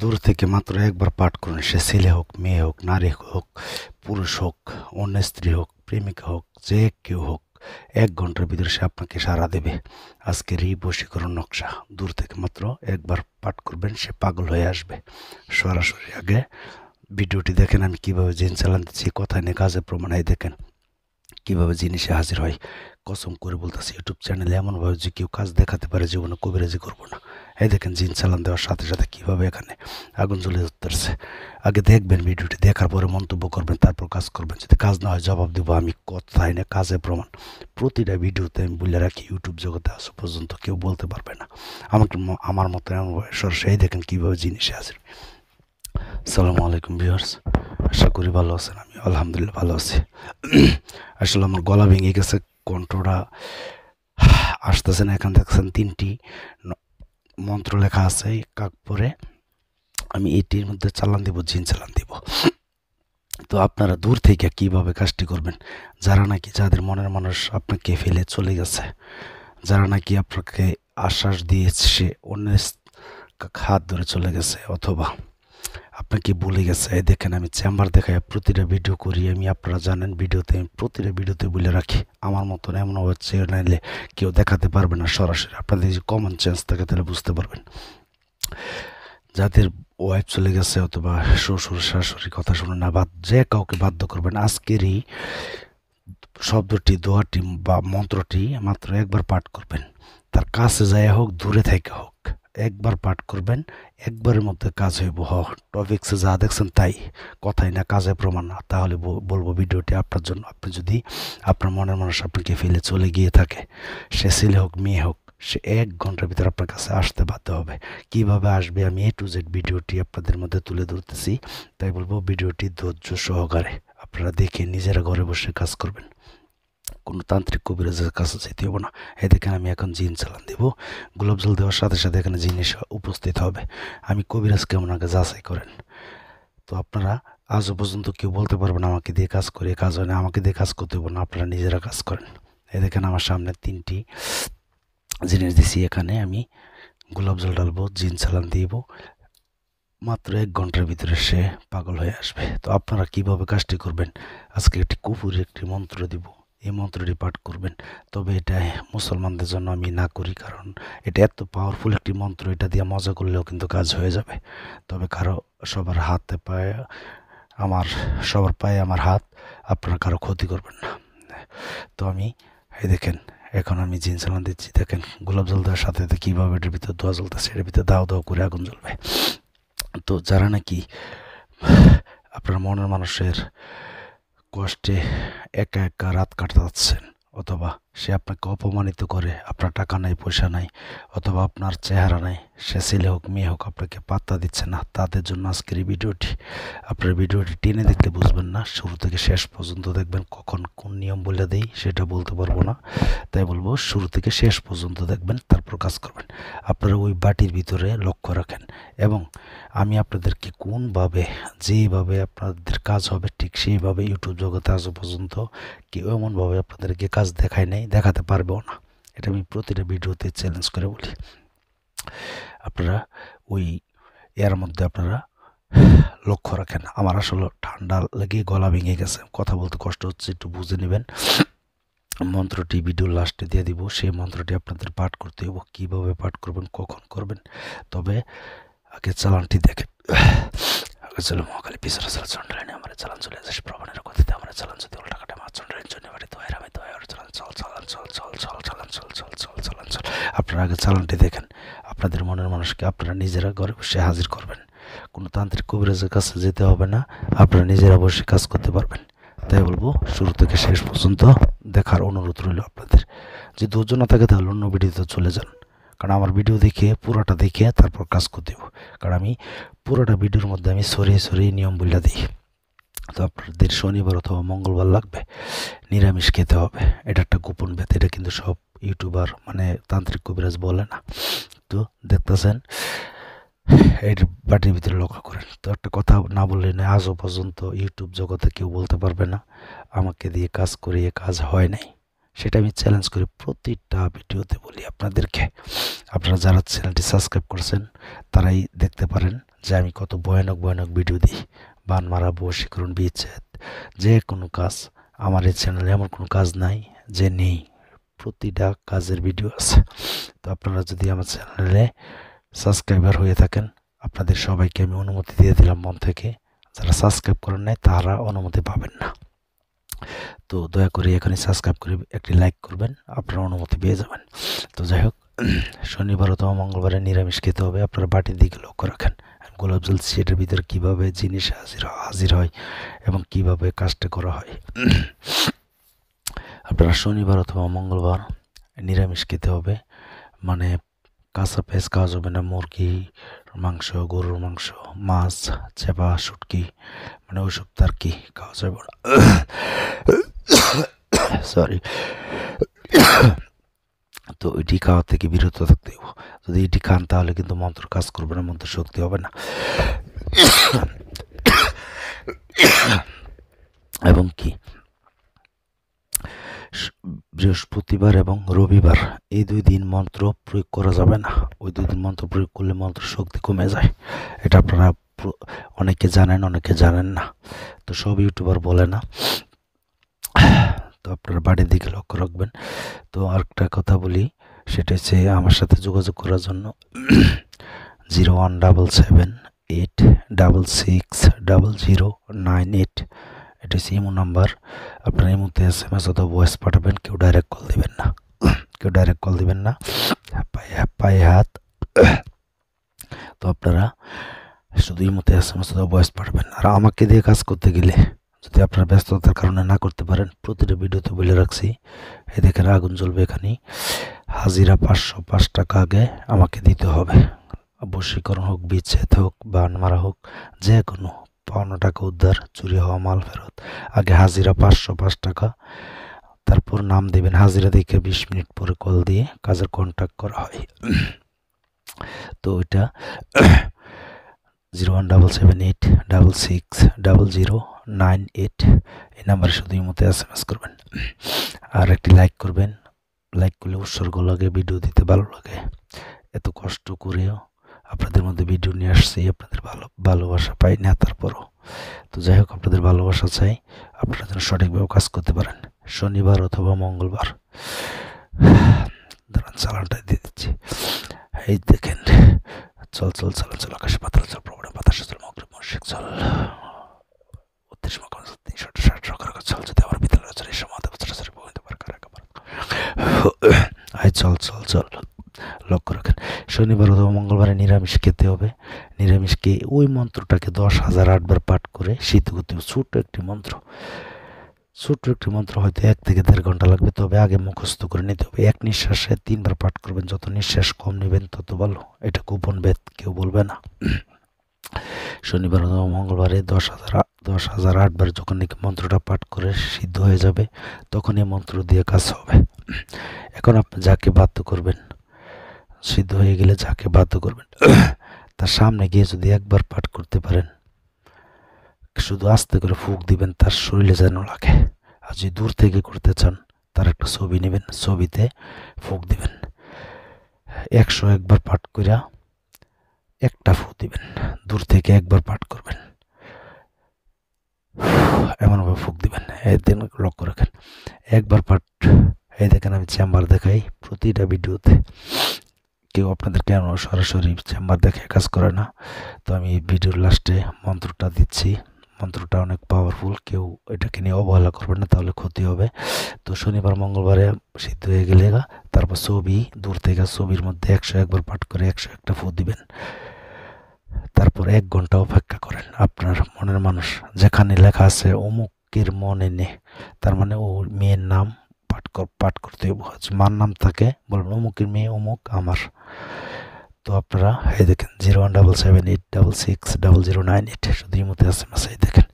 দূর থেকে মাত্র একবার পাঠ করুন। সে ছেলে হোক, মেয়ে হোক, নারী হোক, পুরুষ হোক, অন্য স্ত্রী হোক, প্রেমিকা হোক, যে কেউ হোক, 1 ঘন্টার ভিতরে সে আপনাকে সাড়া দেবে। আজকের এই বশীকরণ নকশা দূর থেকে মাত্র একবার পাঠ করবেন, সে পাগল হয়ে আসবে সরাসরি। আগে ভিডিওটি দেখেন আমি কিভাবে জিন চালান দিচ্ছি, কথায় নিয়ে কাজে প্রমাণায় দেখেন কিভাবে জিনিসে হাজির হয়। কসম করে বলতেছি, ইউটিউব চ্যানেলে এমনভাবে যে কেউ কাজ দেখাতে পারে জীবনে কবিরাজি করবো না। এই দেখেন জিন চালান দেওয়ার সাথে সাথে কিভাবে এখানে আগুন জ্বলে উঠতেছে। আগে দেখবেন ভিডিওটি, দেখার পরে মন্তব্য করবেন, তারপর কাজ করবেন। যদি কাজ না হয় জবাব দেবো আমি, কথাই না কাজে প্রমাণ। প্রতিটা ভিডিওতে আমি বলে রাখি, ইউটিউব জগতে আজ পর্যন্ত কেউ বলতে পারবে না আমাকে আমার মতো এমন সরাসরি। এই দেখেন কিভাবে জিনিসে হাজির। আসসালামু আলাইকুম ভিউয়ার্স, আশা করি ভালো আছেন। আমি আলহামদুলিল্লাহ ভালো আছি। আসলে আমার গলা ভেঙে গেছে, কণ্ঠটা আসতেছে না। এখানে দেখছেন 3টি মন্ত্র লেখা আছে, কাক পরে আমি এটির মধ্যে চালান দিব, জিন চালান দিব। তো আপনারা দূর থেকে কিভাবে কাজটি করবেন, যারা নাকি যাদের মনের মানুষ আপনাকে ফেলে চলে গেছে, যারা নাকি আপনাকে আশ্বাস দিয়েছে অন্যের হাত ধরে চলে গেছে, অথবা আপনাকে বলে গেছে। দেখেন আমি চেম্বার দেখাই প্রতিটা ভিডিও করি আমি, আপনারা জানেন ভিডিওতে আমি প্রতিটা ভিডিওতে বলে রাখি আমার মতন এমন হচ্ছে নাইলে কেউ দেখাতে পারবে না সরাসরি। আপনাদের যে কমন সেন্স থাকে তাহলে বুঝতে পারবেন। যাদের ওয়াইফ চলে গেছে অথবা শ্বশুর শাশুড়ি কথা শুনে না, বা যে কাউকে বাধ্য করবেন, আজকের এই শব্দটি, দোয়াটি বা মন্ত্রটি মাত্র একবার পাঠ করবেন। তার কাছে যায় হোক, দূরে থেকে হোক, একবার পাঠ করবেন, একবারের মধ্যে কাজ হইব। টপিক্সে যা দেখছেন তাই, কথাই না কাজে প্রমাণ না। তাহলে বলবো ভিডিওটি আপনার জন্য। আপনি যদি আপনার মনের মানুষ আপনাকে ফেলে চলে গিয়ে থাকে, সে ছেলে হোক, মেয়ে হোক, সে 1 ঘন্টার ভিতরে আপনার কাছে আসতে বাধ্য হবে। কিভাবে আসবে আমি A to Z ভিডিওটি আপনাদের মধ্যে তুলে ধরতেছি। তাই বলবো ভিডিওটি ধৈর্য সহকারে আপনারা দেখে নিজেরা ঘরে বসে কাজ করবেন, কোনো তান্ত্রিক কবিরাজের কাছে যেতে হবে না। এই দেখেন আমি এখন জিন চালান দেব। গোলাপ জল দেওয়ার সাথে সাথে এখানে জিনিস উপস্থিত হবে। আমি কবিরাজ কেমন আগে যাচাই করেন। তো আপনারা আজও পর্যন্ত কেউ বলতে পারবেন না আমাকে দিয়ে কাজ করে, কাজ হয় না, আমাকে দিয়ে কাজ করতে হবে না। আপনারা নিজেরা কাজ করেন। এই দেখেন আমার সামনে 3টি জিনিস দিছি, এখানে আমি গোলাপ জল ডালবো, জিন চালান দিব, মাত্র 1 ঘন্টার ভিতরে সে পাগল হয়ে আসবে। তো আপনারা কিভাবে কাজটি করবেন, আজকে একটি কুফুরি একটি মন্ত্র দিব, এই মন্ত্রটি পাঠ করবেন। তবে এটা মুসলমানদের জন্য আমি না করি, কারণ এটা এত পাওয়ারফুল একটি মন্ত্র, এটা দিয়ে মজা করলেও কিন্তু কাজ হয়ে যাবে। তবে সবার হাতে পায়ে সবার পায়ে আমার হাত, আপনারা কারো ক্ষতি করবেন না। তো আমি এই দেখেন এখন আমি জিন চালান দিচ্ছি। দেখেন গোলাপ জল দেওয়ার সাথে সাথে কীভাবে এটার ভিতরে ধোয়া জ্বলতেছে, এটার ভিতরে দাও দাও করে আগুন জ্বলবে। তো যারা নাকি আপনার মনের মানুষের কষ্টে একা একা রাত কাটাচ্ছেন, অথবা সে আপনাকে অপমানিত করে, আপনার টাকা নাই, পয়সা নাই, অথবা আপনার চেহারা নাই, সে ছেলে হোক, মেয়ে হোক, আপনাকে পাত্তা দিচ্ছে না, তাদের জন্য আজকের এই ভিডিওটি। আপনার ভিডিওটি টেনে দেখলে বুঝবেন না, শুরু থেকে শেষ পর্যন্ত দেখবেন। কখন কোন নিয়ম বলে দেই সেটা বলতে পারবো না, তাই বলবো শুরু থেকে শেষ পর্যন্ত দেখবেন, তারপর কাজ করবেন। আপনারা ওই বাটির ভিতরে লক্ষ্য রাখেন, এবং আমি আপনাদেরকে কোনভাবে, যেভাবে আপনাদের কাজ হবে ঠিক সেইভাবে ইউটিউব জগতে আজও পর্যন্ত কেউ এমনভাবে আপনাদেরকে কাজ দেখায় নাই, দেখাতে পারবেও না। এটা আমি প্রতিটা ভিডিওতে চ্যালেঞ্জ করে বলি। আপনারা ওই এর মধ্যে আপনারা লক্ষ্য রাখেন। আমার আসলে ঠান্ডা লেগে গলা ভেঙে গেছে, কথা বলতে কষ্ট হচ্ছে, একটু বুঝে নেবেন। মন্ত্রটি ভিডিও লাস্টে দিয়ে দিব, সেই মন্ত্রটি আপনাদের পাঠ করতে হবে। কীভাবে পাঠ করবেন, কখন করবেন, তবে আগে চালানটি দেখেন। আগে চলো মহাকালী পিছনে চালান চন্ডালাইনে আমার চালান চলে আসে প্রমাণের কথাতে আমার চালান যদি উল্টা কাটে মা চন্ডালাইন জন্য বাড়ি তো আমি তো চালান চল চালান চল চল চল চালান চল চল চল চালান চল। আপনারা আগে চালানটি দেখেন। আপনাদের মনের মানুষকে আপনারা নিজেরা ঘরে বসে হাজির করবেন, কোনো তান্ত্রিক কবিরাজের কাছে যেতে হবে না, আপনারা নিজেরা বসে কাজ করতে পারবেন। তাই বলবো শুরু থেকে শেষ পর্যন্ত দেখার অনুরোধ রইল আপনাদের। যদি ধৈর্য না থাকে তাহলে অন্য ভিডিওতে চলে যান, কারণ আমার ভিডিও দেখে পুরোটা দেখে তারপর কাজ করতে দেবো। কারণ আমি পুরোটা ভিডিওর মধ্যে আমি সরিয়ে সরিয়ে নিয়ম বলে দিই। তো আপনাদের শনিবার অথবা মঙ্গলবার লাগবে, নিরামিষ খেতে হবে, এটা একটা গোপন ভেদ। এটা কিন্তু সব ইউটিউবার মানে তান্ত্রিক কবিরাজ বলে না। তো দেখতেছেন এই বাটির ভিতরে লক্ষ্য করেন। তো একটা কথা না বললে না, আজও পর্যন্ত ইউটিউব জগতে কেউ বলতে পারবে না আমাকে দিয়ে কাজ করিয়ে কাজ হয় নাই। সেটা আমি চ্যালেঞ্জ করে প্রতিটা ভিডিওতে বলি আপনাদেরকে। আপনারা যারা চ্যানেলটি সাবস্ক্রাইব করছেন তারাই দেখতে পারেন যে আমি কত ভয়ানক ভয়ানক ভিডিও দিই, বান মারা, বশীকরণ, বিচ্ছেদ, যে কোনো কাজ। আমার এই চ্যানেলে এমন কোনো কাজ নাই যে নেই, প্রতিটা কাজের ভিডিও আছে। তো আপনারা যদি আমার চ্যানেলে সাবস্ক্রাইবার হয়ে থাকেন, আপনাদের সবাইকে আমি অনুমতি দিয়ে দিলাম মন থেকে। যারা সাবস্ক্রাইব করেন নাই তারা অনুমতি পাবেন না। তো দয়া করে এখানে সাবস্ক্রাইব করে একটি লাইক করবেন, আপনারা অনুমতি পেয়ে যাবেন। তো যাই হোক, শনিবার অথবা মঙ্গলবারে নিরামিষ খেতে হবে। আপনারা বাটির দিকে লক্ষ্য রাখেন, গোলাপ জল সেটার ভিতরে কীভাবে জিনিস হাজির হয় এবং কিভাবে কাজটা করা হয়। আপনারা শনিবার অথবা মঙ্গলবার নিরামিষ খেতে হবে, মানে কাঁচা পেঁয়াজ খাওয়া যাবে না, মুরগি মাংস, গরুর মাংস, মাছ, চেপা, শুটকি, মানে ওইসব তার কি খাওয়া যাবে না। সরি। তো এটি খাওয়া থেকে বিরত থাকতে হবে। যদি এটি খান তাহলে কিন্তু মন্ত্র কাজ করবে না, মন্ত্র শক্তি হবে না। এবং কি বৃহস্পতিবার এবং রবিবার এই 2 দিন মন্ত্র প্রয়োগ করা যাবে না। ওই 2 দিন মন্ত্র প্রয়োগ করলে মন্ত্র শক্তি কমে যায়। এটা আপনারা অনেকে জানেন, অনেকে জানেন না। তো সব ইউটিউবার বলে না। তো আপনারা বাড়ির দিকে লক্ষ্য রাখবেন। তো আরেকটা কথা বলি, সেটা হচ্ছে আমার সাথে যোগাযোগ করার জন্য 01778660098, এটা হচ্ছে ইমো নাম্বার। আপনার ইমোতে SMS অথবা ভয়েস পাঠাবেন, কেউ ডাইরেক্ট কল দিবেন না, কেউ ডাইরেক্ট কল দিবেন না, পায়ে হাত। তো আপনারা শুধু ইমোতে SMS অথবা ভয়েস পাঠাবেন। আর আমাকে দিয়ে কাজ করতে গেলে যদি আপনারা ব্যস্ততার কারণে না করতে পারেন, প্রতিটা ভিডিওতে বলে রাখছি, এই দেখেন আগুন জ্বলবে এখানে। হাজিরা 505 টাকা আগে আমাকে দিতে হবে। বশীকরণ হোক, বিচ্ছেদ হোক, বান মারা হোক, যে কোনো পাওনা টাকা উদ্ধার, চুরি হওয়া মাল ফেরত, আগে হাজিরা 505 টাকা। তারপর নাম দেবেন, হাজিরা দেখে 20 মিনিট পরে কল দিয়ে কাজের কন্ট্যাক্ট করা হয়। তো ওইটা 01778660098, এই নাম্বারে শুধু ইমোতে SMS করবেন। আর একটি লাইক করবেন, লাইক করলে উৎসর্গ লাগে, ভিডিও দিতে ভালো লাগে। এত কষ্ট করেও আপনাদের মধ্যে ভিডিও নিয়ে আসছি, আপনাদের ভালোবাসা পাই না তারপরও। তো যাই হোক, আপনাদের ভালোবাসা চাই, আপনারা যেন সঠিকভাবে কাজ করতে পারেন। শনিবার অথবা মঙ্গলবার। দাঁড়ান, চালানটা দিয়ে দিচ্ছি। এই দেখেন, চল চল চল চল, আকাশে পাতাল চল, প্রবণ বাতাসে চল, মগ্ন মর্শিক চল, ৩৬ মকর ৩৬০ চল, যদি আমার বিদ্যালয় চলে এই সময় চল চল চল। লক্ষ্য রাখেন, শনিবার অথবা মঙ্গলবারে নিরামিষ খেতে হবে। নিরামিষ খেয়ে ওই মন্ত্রটাকে 10,008 বার পাঠ করে শীত করতে হবে। ছোট্ট একটি মন্ত্র, হয়তো 1 থেকে 1.5 ঘন্টা লাগবে, তবে আগে মুখস্থ করে নিতে হবে। এক নিঃশ্বাসে 3 বার পাঠ করবেন, যত নিঃশ্বাস কম নেবেন তত ভালো। এটা গোপন বেদ, কেউ বলবে না। শনিবার অথবা মঙ্গলবারে 10,008 বার যখন নাকি মন্ত্রটা পাঠ করে সিদ্ধ হয়ে যাবে, তখন এই মন্ত্র দিয়ে কাজ হবে। এখন আপনি যাকে বাধ্য করবেন, সিদ্ধ হয়ে গেলে যাকে বাধ্য করবেন, তার সামনে গিয়ে যদি একবার পাঠ করতে পারেন, শুধু আস্তে করে ফুঁক দিবেন, তার শরীরে যেন লাগে। আর যদি দূর থেকে করতে চান, তার একটা ছবি নেবেন, ছবিতে ফুঁক দিবেন। 101 বার পাঠ কইরা একটা ফুঁক দিবেন, দূর থেকে একবার পাঠ করবেন, এমনভাবে ফুঁক দিবেন। এই দিন লক্ষ্য রাখেন, একবার পাঠ। এই দেখেন, আমি চেম্বার দেখাই প্রতিটা ভিডিওতে। কেউ আপনাদের কেন সরাসরি চেম্বার দেখে কাজ করে না। তো আমি ভিডিওর লাস্টে মন্ত্রটা দিচ্ছি, মন্ত্রটা অনেক পাওয়ারফুল, কেউ এটাকে নিয়ে অবহেলা করবেন না, তাহলে ক্ষতি হবে। তো শনিবার মঙ্গলবারে সিদ্ধ হয়ে গেলে তারপর ছবি, দূর থেকে ছবির মধ্যে 101 বার পাঠ করে 101টা ফুঁ দিবেন। তারপর 1 ঘন্টা অপেক্ষা করেন। আপনার মনের মানুষ যেখানে লেখা আছে অমুকের মনে নে, তার মানে ও মেয়ের নাম পাঠ করতে হবে। মার নাম থাকে, বলবেন অমুকের মেয়ে অমুক আমার। তো আপনারা এই দেখেন 01778660098, শুধু এই মতো SMS। এই দেখেন